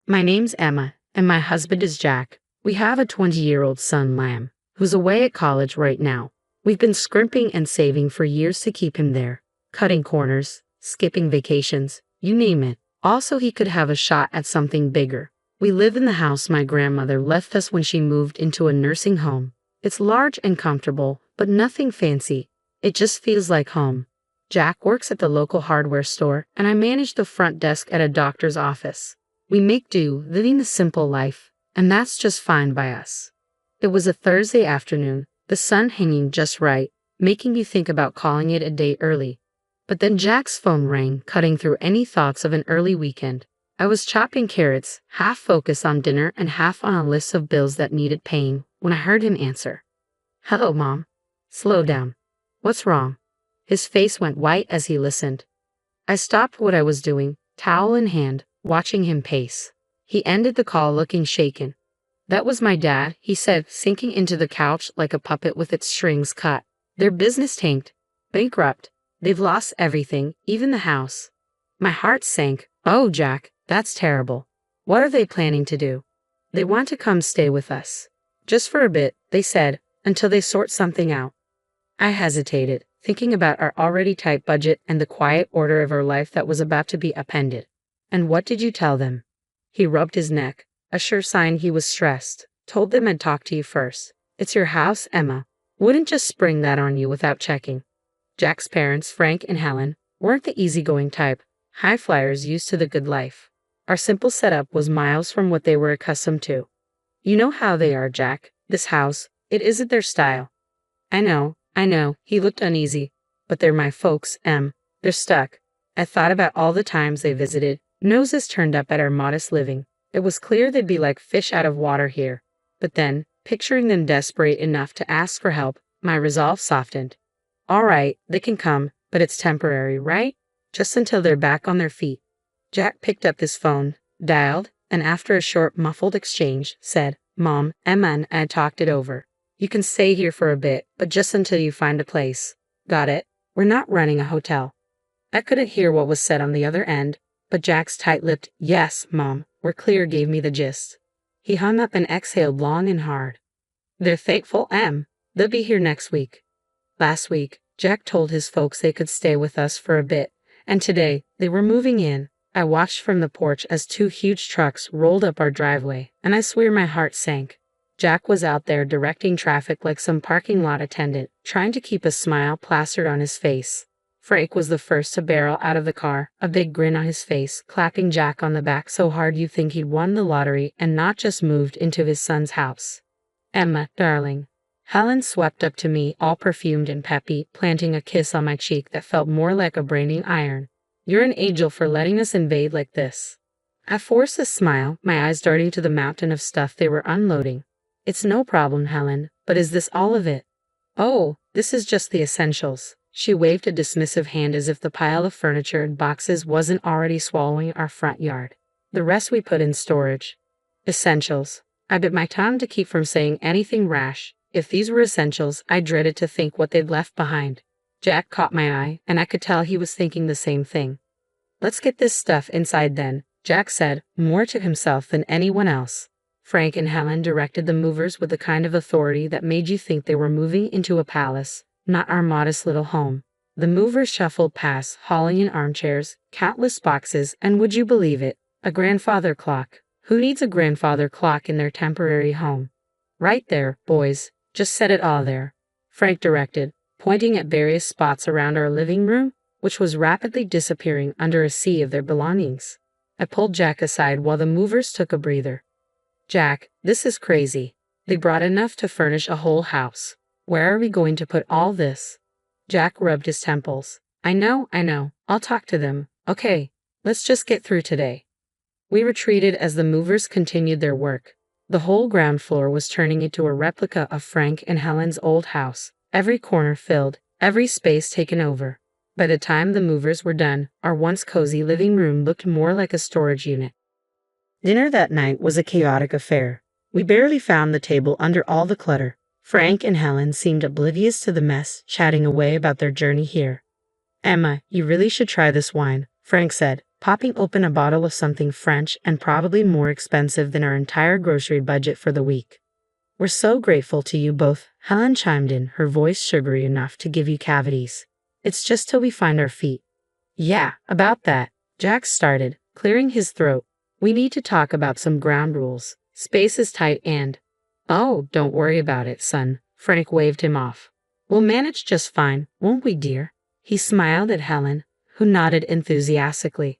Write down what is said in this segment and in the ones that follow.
My name's Emma, and my husband is Jack. We have a 20-year-old son, Lamb, who's away at college right now. We've been scrimping and saving for years to keep him there, cutting corners, skipping vacations, you name it. Also, he could have a shot at something bigger. We live in the house my grandmother left us when she moved into a nursing home. It's large and comfortable, but nothing fancy. It just feels like home. Jack works at the local hardware store, and I manage the front desk at a doctor's office. We make do, living the simple life, and that's just fine by us. It was a Thursday afternoon, the sun hanging just right, making me think about calling it a day early. But then Jack's phone rang, cutting through any thoughts of an early weekend. I was chopping carrots, half focused on dinner and half on a list of bills that needed paying, when I heard him answer. "Hello, Mom." "Slow down. What's wrong?" His face went white as he listened. I stopped what I was doing, towel in hand, watching him pace. He ended the call looking shaken. "That was my dad," he said, sinking into the couch like a puppet with its strings cut. "Their business tanked. Bankrupt. They've lost everything, even the house." My heart sank. "Oh, Jack, that's terrible. What are they planning to do?" "They want to come stay with us. Just for a bit," they said, "until they sort something out." I hesitated, thinking about our already tight budget and the quiet order of our life that was about to be upended. "And what did you tell them?" He rubbed his neck, a sure sign he was stressed. "Told them I'd talk to you first. It's your house, Emma. Wouldn't just spring that on you without checking." Jack's parents, Frank and Helen, weren't the easygoing type, high flyers used to the good life. Our simple setup was miles from what they were accustomed to. "You know how they are, Jack. This house, it isn't their style." I know. He looked uneasy. "But they're my folks, Em. They're stuck." I thought about all the times they visited, noses turned up at our modest living. It was clear they'd be like fish out of water here. But then, picturing them desperate enough to ask for help, my resolve softened. "All right, they can come, but it's temporary, right? Just until they're back on their feet." Jack picked up his phone, dialed, and after a short muffled exchange, said, "Mom, Emma and I talked it over. You can stay here for a bit, but just until you find a place." "Got it. We're not running a hotel." I couldn't hear what was said on the other end, but Jack's tight-lipped, "Yes, Mom, we're clear" gave me the gist. He hung up and exhaled long and hard. "They're thankful, Em. They'll be here next week." Last week, Jack told his folks they could stay with us for a bit, and today, they were moving in. I watched from the porch as two huge trucks rolled up our driveway, and I swear my heart sank. Jack was out there directing traffic like some parking lot attendant, trying to keep a smile plastered on his face. Frank was the first to barrel out of the car, a big grin on his face, clapping Jack on the back so hard you'd think he'd won the lottery and not just moved into his son's house. "Emma, darling." Helen swept up to me, all perfumed and peppy, planting a kiss on my cheek that felt more like a branding iron. "You're an angel for letting us invade like this." I forced a smile, my eyes darting to the mountain of stuff they were unloading. "It's no problem, Helen, but is this all of it?" "Oh, this is just the essentials." She waved a dismissive hand as if the pile of furniture and boxes wasn't already swallowing our front yard. "The rest we put in storage." Essentials. I bit my tongue to keep from saying anything rash. If these were essentials, I dreaded to think what they'd left behind. Jack caught my eye, and I could tell he was thinking the same thing. "Let's get this stuff inside then," Jack said, more to himself than anyone else. Frank and Helen directed the movers with the kind of authority that made you think they were moving into a palace, not our modest little home. The movers shuffled past, hauling in armchairs, countless boxes, and would you believe it, a grandfather clock. Who needs a grandfather clock in their temporary home? "Right there, boys. Just set it all there," Frank directed, pointing at various spots around our living room, which was rapidly disappearing under a sea of their belongings. I pulled Jack aside while the movers took a breather. "Jack, this is crazy. They brought enough to furnish a whole house. Where are we going to put all this?" Jack rubbed his temples. I know. I'll talk to them. Okay, let's just get through today." We retreated as the movers continued their work. The whole ground floor was turning into a replica of Frank and Helen's old house, every corner filled, every space taken over. By the time the movers were done, our once cozy living room looked more like a storage unit. Dinner that night was a chaotic affair. We barely found the table under all the clutter. Frank and Helen seemed oblivious to the mess, chatting away about their journey here. "Emma, you really should try this wine," Frank said, popping open a bottle of something French and probably more expensive than our entire grocery budget for the week. We're so grateful to you both, Helen chimed in, her voice sugary enough to give you cavities. It's just till we find our feet. Yeah, about that, Jack started, clearing his throat. We need to talk about some ground rules. Space is tight and… Oh, don't worry about it, son. Frank waved him off. We'll manage just fine, won't we, dear? He smiled at Helen, who nodded enthusiastically.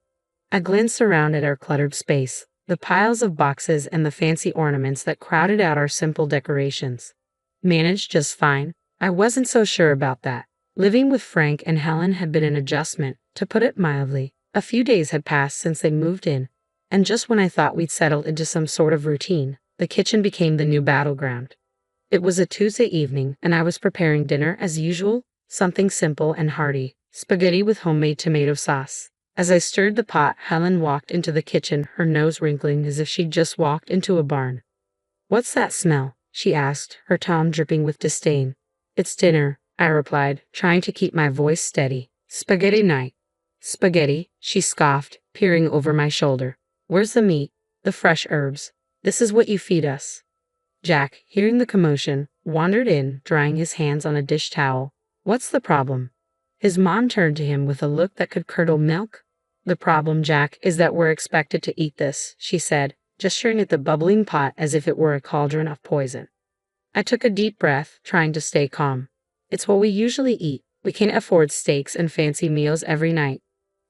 I glanced around at our cluttered space, the piles of boxes and the fancy ornaments that crowded out our simple decorations. Managed just fine? I wasn't so sure about that. Living with Frank and Helen had been an adjustment, to put it mildly. A few days had passed since they moved in, and just when I thought we'd settled into some sort of routine, the kitchen became the new battleground. It was a Tuesday evening, and I was preparing dinner as usual, something simple and hearty, spaghetti with homemade tomato sauce. As I stirred the pot, Helen walked into the kitchen, her nose wrinkling as if she'd just walked into a barn. What's that smell? She asked, her tone dripping with disdain. It's dinner, I replied, trying to keep my voice steady. Spaghetti night. Spaghetti, she scoffed, peering over my shoulder. Where's the meat? The fresh herbs? This is what you feed us. Jack, hearing the commotion, wandered in, drying his hands on a dish towel. What's the problem? His mom turned to him with a look that could curdle milk. The problem, Jack, is that we're expected to eat this, she said, gesturing at the bubbling pot as if it were a cauldron of poison. I took a deep breath, trying to stay calm. It's what we usually eat. We can't afford steaks and fancy meals every night.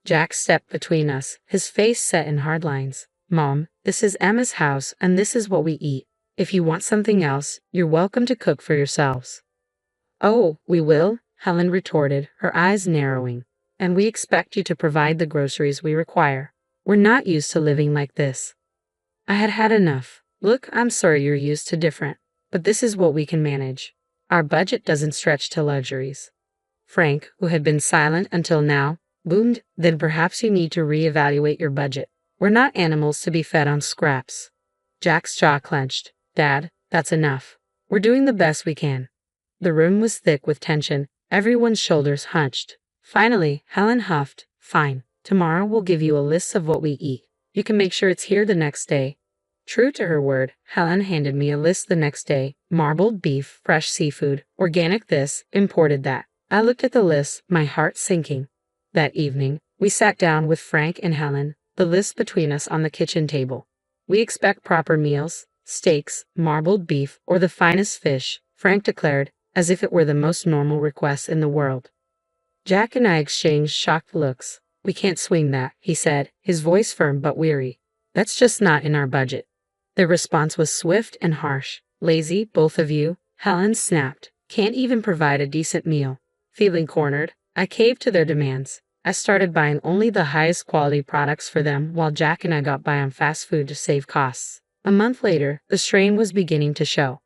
Jack stepped between us, his face set in hard lines. Mom, this is Emma's house, and this is what we eat. If you want something else, you're welcome to cook for yourselves. Oh, we will? Helen retorted, her eyes narrowing. And we expect you to provide the groceries we require. We're not used to living like this. I had had enough. Look, I'm sorry you're used to different, but this is what we can manage. Our budget doesn't stretch to luxuries. Frank, who had been silent until now, boomed, then perhaps you need to reevaluate your budget. We're not animals to be fed on scraps. Jack's jaw clenched. Dad, that's enough. We're doing the best we can. The room was thick with tension, everyone's shoulders hunched. Finally, Helen huffed, Fine, tomorrow we'll give you a list of what we eat. You can make sure it's here the next day. True to her word, Helen handed me a list the next day. Marbled beef, fresh seafood, organic this, imported that. I looked at the list, my heart sinking. That evening, we sat down with Frank and Helen, the list between us on the kitchen table. We expect proper meals, steaks, marbled beef, or the finest fish, Frank declared, as if it were the most normal request in the world. Jack and I exchanged shocked looks. We can't swing that, he said, his voice firm but weary. That's just not in our budget. Their response was swift and harsh. Lazy, both of you, Helen snapped. Can't even provide a decent meal. Feeling cornered, I caved to their demands. I started buying only the highest quality products for them while Jack and I got by on fast food to save costs. A month later, the strain was beginning to show.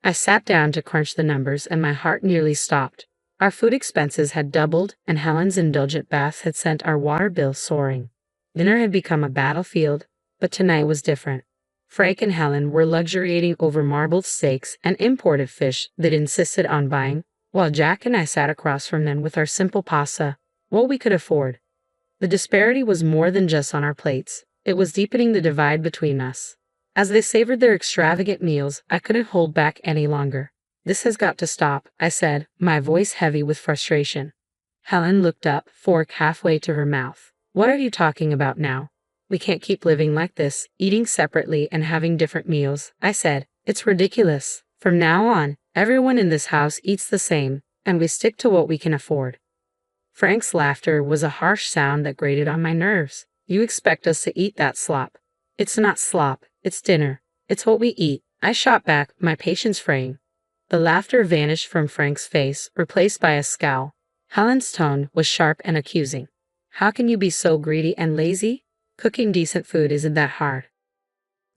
I sat down to crunch the numbers and my heart nearly stopped. Our food expenses had doubled and Helen's indulgent baths had sent our water bill soaring. Dinner had become a battlefield, but tonight was different. Frank and Helen were luxuriating over marbled steaks and imported fish they'd insisted on buying, while Jack and I sat across from them with our simple pasta, what we could afford. The disparity was more than just on our plates. It was deepening the divide between us. As they savored their extravagant meals, I couldn't hold back any longer. This has got to stop, I said, my voice heavy with frustration. Helen looked up, fork halfway to her mouth. What are you talking about now? We can't keep living like this, eating separately and having different meals, I said. It's ridiculous. From now on, everyone in this house eats the same, and we stick to what we can afford. Frank's laughter was a harsh sound that grated on my nerves. You expect us to eat that slop. It's not slop, it's dinner. It's what we eat. I shot back, my patience fraying. The laughter vanished from Frank's face, replaced by a scowl. Helen's tone was sharp and accusing. How can you be so greedy and lazy? Cooking decent food isn't that hard.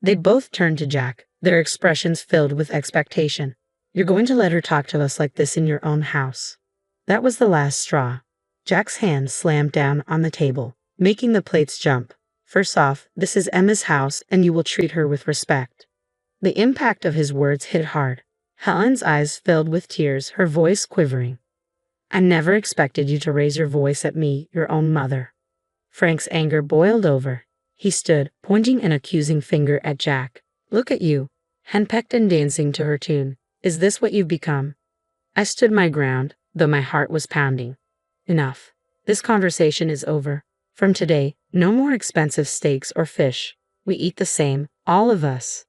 They both turned to Jack, their expressions filled with expectation. You're going to let her talk to us like this in your own house. That was the last straw. Jack's hand slammed down on the table, making the plates jump. First off, this is Emma's house and you will treat her with respect. The impact of his words hit hard. Helen's eyes filled with tears, her voice quivering. I never expected you to raise your voice at me, your own mother. Frank's anger boiled over. He stood, pointing an accusing finger at Jack. Look at you, henpecked and dancing to her tune. Is this what you've become? I stood my ground, though my heart was pounding. Enough. This conversation is over. From today, no more expensive steaks or fish. We eat the same, all of us.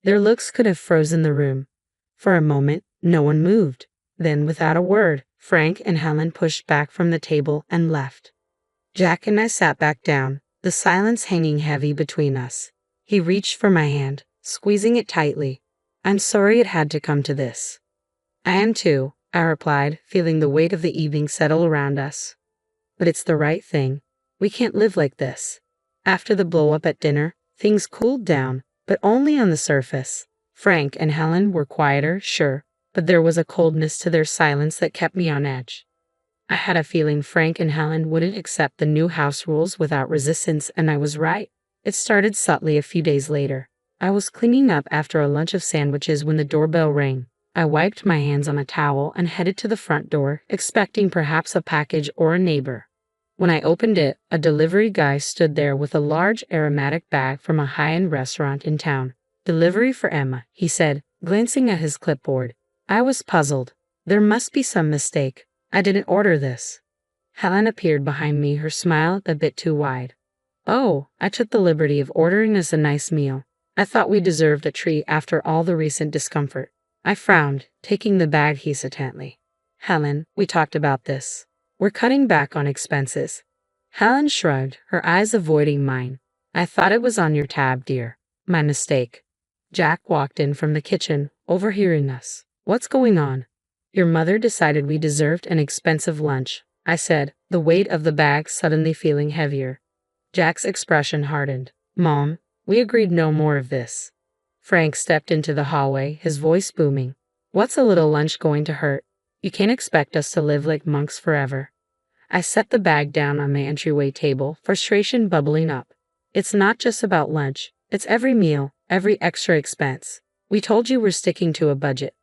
Their looks could have frozen the room. For a moment, no one moved. Then, without a word, Frank and Helen pushed back from the table and left. Jack and I sat back down, the silence hanging heavy between us. He reached for my hand, squeezing it tightly. I'm sorry it had to come to this. I am too, I replied, feeling the weight of the evening settle around us. But it's the right thing. We can't live like this. After the blow-up at dinner, things cooled down, but only on the surface. Frank and Helen were quieter, sure, but there was a coldness to their silence that kept me on edge. I had a feeling Frank and Helen wouldn't accept the new house rules without resistance, and I was right. It started subtly a few days later. I was cleaning up after a lunch of sandwiches when the doorbell rang. I wiped my hands on a towel and headed to the front door, expecting perhaps a package or a neighbor. When I opened it, a delivery guy stood there with a large aromatic bag from a high-end restaurant in town. Delivery for Emma, he said, glancing at his clipboard. I was puzzled. There must be some mistake. I didn't order this. Helen appeared behind me, her smile a bit too wide. Oh, I took the liberty of ordering us a nice meal. I thought we deserved a treat after all the recent discomfort. I frowned, taking the bag hesitantly. Helen, we talked about this. We're cutting back on expenses. Helen shrugged, her eyes avoiding mine. I thought it was on your tab, dear. My mistake. Jack walked in from the kitchen, overhearing us. What's going on? Your mother decided we deserved an expensive lunch, I said, the weight of the bag suddenly feeling heavier. Jack's expression hardened. Mom, we agreed no more of this. Frank stepped into the hallway, his voice booming. What's a little lunch going to hurt? You can't expect us to live like monks forever. I set the bag down on my entryway table, frustration bubbling up. It's not just about lunch. It's every meal, every extra expense. We told you we're sticking to a budget.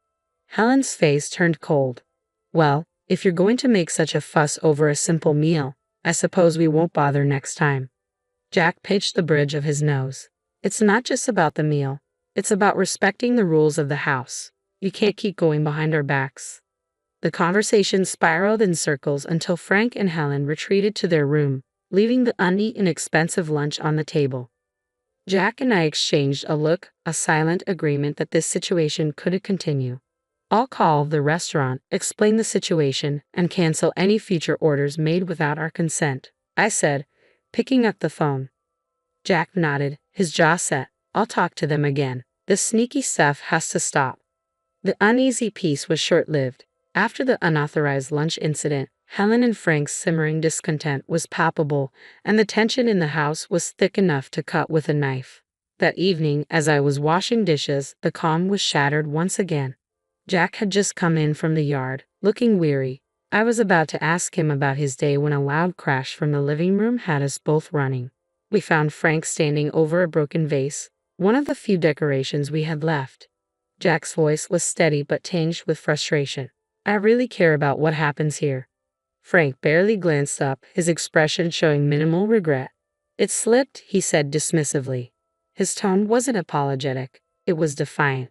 Helen's face turned cold. Well, if you're going to make such a fuss over a simple meal, I suppose we won't bother next time. Jack pinched the bridge of his nose. It's not just about the meal. It's about respecting the rules of the house. You can't keep going behind our backs. The conversation spiraled in circles until Frank and Helen retreated to their room, leaving the uneaten expensive lunch on the table. Jack and I exchanged a look, a silent agreement that this situation couldn't continue. I'll call the restaurant, explain the situation, and cancel any future orders made without our consent, I said, picking up the phone. Jack nodded, his jaw set. I'll talk to them again. This sneaky stuff has to stop. The uneasy peace was short-lived. After the unauthorized lunch incident, Helen and Frank's simmering discontent was palpable, and the tension in the house was thick enough to cut with a knife. That evening, as I was washing dishes, the calm was shattered once again. Jack had just come in from the yard, looking weary. I was about to ask him about his day when a loud crash from the living room had us both running. We found Frank standing over a broken vase, one of the few decorations we had left. Jack's voice was steady but tinged with frustration. I really care about what happens here. Frank barely glanced up, his expression showing minimal regret. It slipped, he said dismissively. His tone wasn't apologetic, it was defiant.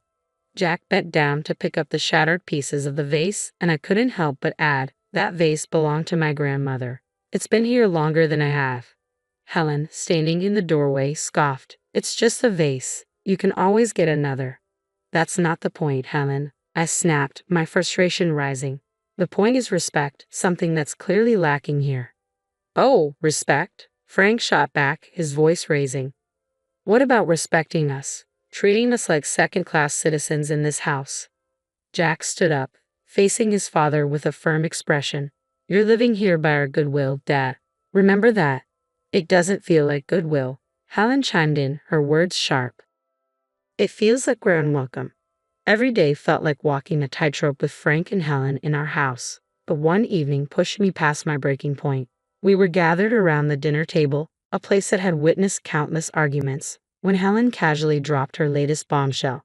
Jack bent down to pick up the shattered pieces of the vase, and I couldn't help but add, that vase belonged to my grandmother. It's been here longer than I have. Helen, standing in the doorway, scoffed. It's just a vase. You can always get another. That's not the point, Helen, I snapped, my frustration rising. The point is respect, something that's clearly lacking here. Oh, respect? Frank shot back, his voice raising. What about respecting us? Treating us like second-class citizens in this house? Jack stood up, facing his father with a firm expression. You're living here by our goodwill, Dad. Remember that. It doesn't feel like goodwill. Helen chimed in, her words sharp. It feels like we're unwelcome. Every day felt like walking a tightrope with Frank and Helen in our house, but one evening pushed me past my breaking point. We were gathered around the dinner table, a place that had witnessed countless arguments, when Helen casually dropped her latest bombshell.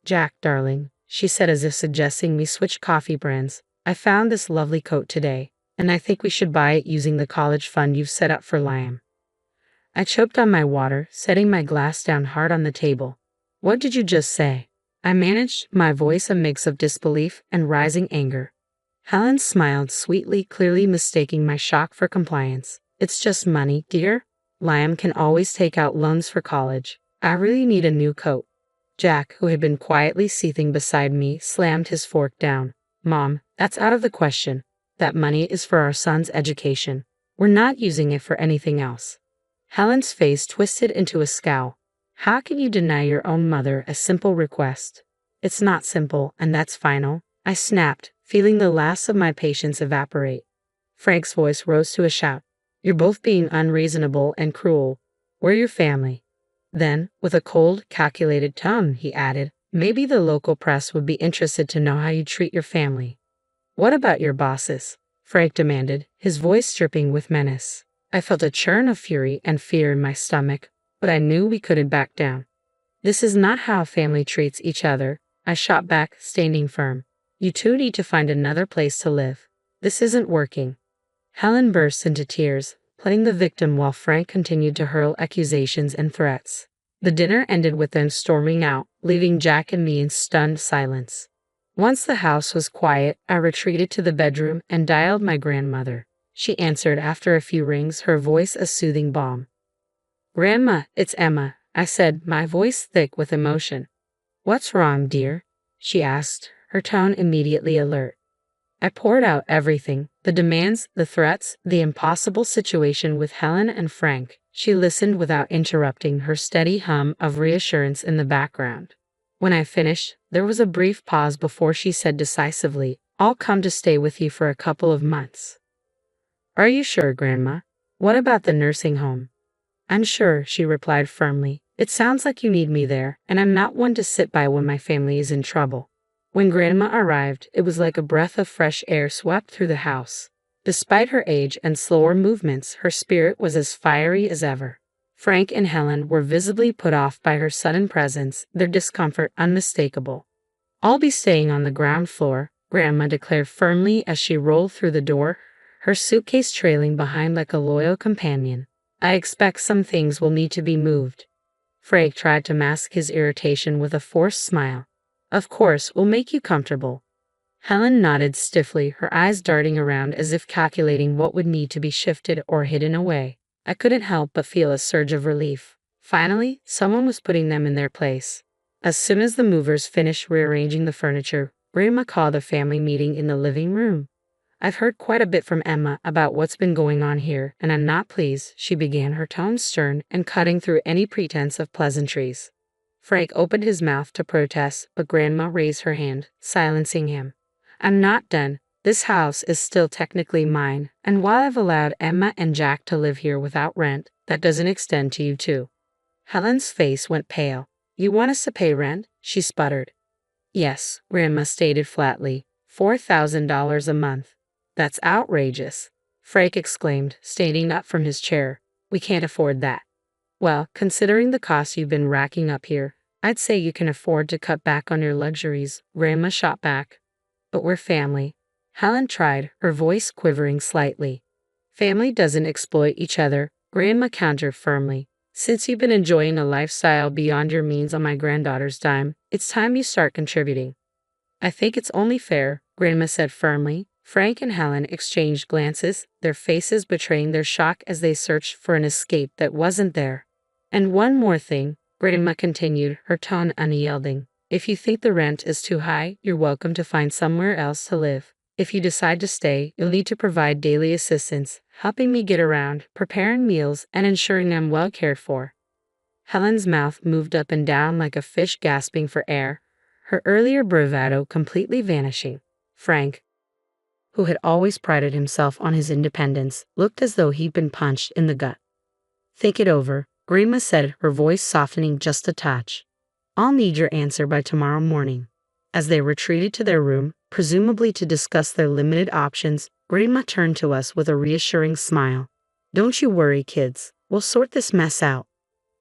Jack, darling, she said as if suggesting we switch coffee brands, I found this lovely coat today. and I think we should buy it using the college fund you've set up for Liam. I choked on my water, setting my glass down hard on the table. What did you just say? I managed, my voice a mix of disbelief and rising anger. Helen smiled sweetly, clearly mistaking my shock for compliance. It's just money, dear. Liam can always take out loans for college. I really need a new coat. Jack, who had been quietly seething beside me, slammed his fork down. Mom, that's out of the question. That money is for our son's education. We're not using it for anything else. Helen's face twisted into a scowl. How can you deny your own mother a simple request? It's not simple, and that's final. I snapped, feeling the last of my patience evaporate. Frank's voice rose to a shout. You're both being unreasonable and cruel. We're your family. Then, with a cold, calculated tone, he added, maybe the local press would be interested to know how you treat your family. What about your bosses? Frank demanded, his voice dripping with menace. I felt a churn of fury and fear in my stomach, but I knew we couldn't back down. This is not how a family treats each other, I shot back, standing firm. You two need to find another place to live. This isn't working. Helen burst into tears, playing the victim while Frank continued to hurl accusations and threats. The dinner ended with them storming out, leaving Jack and me in stunned silence. Once the house was quiet, I retreated to the bedroom and dialed my grandmother. She answered after a few rings, her voice a soothing balm. Grandma, it's Emma, I said, my voice thick with emotion. What's wrong, dear? She asked, her tone immediately alert. I poured out everything, the demands, the threats, the impossible situation with Helen and Frank. She listened without interrupting, her steady hum of reassurance in the background. When I finished, there was a brief pause before she said decisively, I'll come to stay with you for a couple of months. Are you sure, Grandma? What about the nursing home? I'm sure, she replied firmly. It sounds like you need me there, and I'm not one to sit by when my family is in trouble. When Grandma arrived, it was like a breath of fresh air swept through the house. Despite her age and slower movements, her spirit was as fiery as ever. Frank and Helen were visibly put off by her sudden presence, their discomfort unmistakable. I'll be staying on the ground floor, Grandma declared firmly as she rolled through the door, her suitcase trailing behind like a loyal companion. I expect some things will need to be moved. Frank tried to mask his irritation with a forced smile. Of course, we'll make you comfortable. Helen nodded stiffly, her eyes darting around as if calculating what would need to be shifted or hidden away. I couldn't help but feel a surge of relief. Finally, someone was putting them in their place. As soon as the movers finished rearranging the furniture, Grandma called a family meeting in the living room. I've heard quite a bit from Emma about what's been going on here, and I'm not pleased, she began, her tone stern and cutting through any pretense of pleasantries. Frank opened his mouth to protest, but Grandma raised her hand, silencing him. I'm not done. This house is still technically mine, and while I've allowed Emma and Jack to live here without rent, that doesn't extend to you too. Helen's face went pale. You want us to pay rent? She sputtered. Yes, Grandma stated flatly. $4,000 a month. That's outrageous, Frank exclaimed, standing up from his chair. We can't afford that. Well, considering the costs you've been racking up here, I'd say you can afford to cut back on your luxuries, Grandma shot back. But we're family. Helen tried, her voice quivering slightly. Family doesn't exploit each other, Grandma countered firmly. Since you've been enjoying a lifestyle beyond your means on my granddaughter's dime, it's time you start contributing. I think it's only fair, Grandma said firmly. Frank and Helen exchanged glances, their faces betraying their shock as they searched for an escape that wasn't there. And one more thing, Grandma continued, her tone unyielding. If you think the rent is too high, you're welcome to find somewhere else to live. If you decide to stay, you'll need to provide daily assistance, helping me get around, preparing meals, and ensuring I'm well cared for. Helen's mouth moved up and down like a fish gasping for air, her earlier bravado completely vanishing. Frank, who had always prided himself on his independence, looked as though he'd been punched in the gut. Think it over, Grandma said, her voice softening just a touch. I'll need your answer by tomorrow morning. As they retreated to their room, presumably to discuss their limited options, Grandma turned to us with a reassuring smile. Don't you worry, kids. We'll sort this mess out.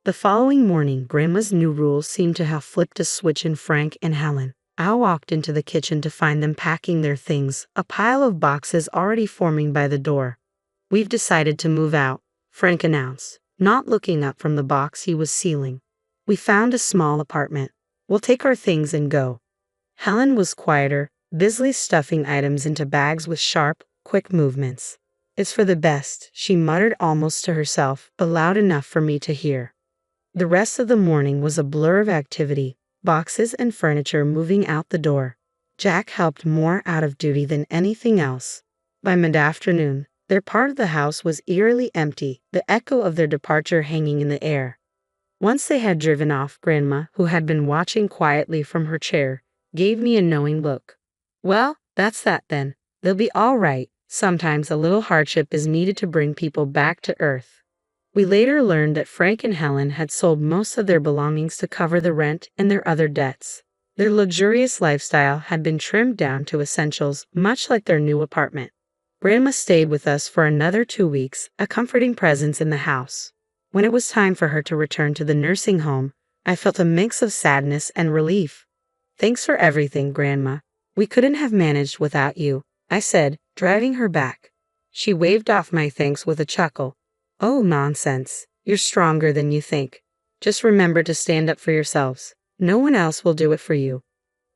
The following morning, Grandma's new rules seemed to have flipped a switch in Frank and Helen. I walked into the kitchen to find them packing their things, a pile of boxes already forming by the door. "We've decided to move out," Frank announced, not looking up from the box he was sealing. "We found a small apartment. We'll take our things and go." Helen was quieter, busily stuffing items into bags with sharp, quick movements. "It's for the best," she muttered almost to herself, but loud enough for me to hear. The rest of the morning was a blur of activity, boxes and furniture moving out the door. Jack helped more out of duty than anything else. By mid-afternoon, their part of the house was eerily empty, the echo of their departure hanging in the air. Once they had driven off, Grandma, who had been watching quietly from her chair, gave me a knowing look. "Well, that's that then. They'll be all right. Sometimes a little hardship is needed to bring people back to earth." We later learned that Frank and Helen had sold most of their belongings to cover the rent and their other debts. Their luxurious lifestyle had been trimmed down to essentials, much like their new apartment. Grandma stayed with us for another 2 weeks, a comforting presence in the house. When it was time for her to return to the nursing home, I felt a mix of sadness and relief. "Thanks for everything, Grandma. We couldn't have managed without you," I said, driving her back. She waved off my thanks with a chuckle. "Oh, nonsense. You're stronger than you think. Just remember to stand up for yourselves. No one else will do it for you."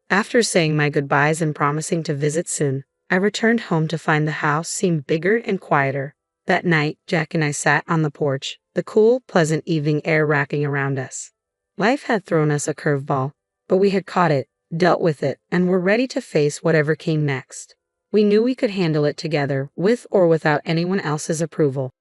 After saying my goodbyes and promising to visit soon, I returned home to find the house seemed bigger and quieter. That night, Jack and I sat on the porch, the cool, pleasant evening air racking around us. Life had thrown us a curveball, but we had caught it, dealt with it, and were ready to face whatever came next. We knew we could handle it together, with or without anyone else's approval.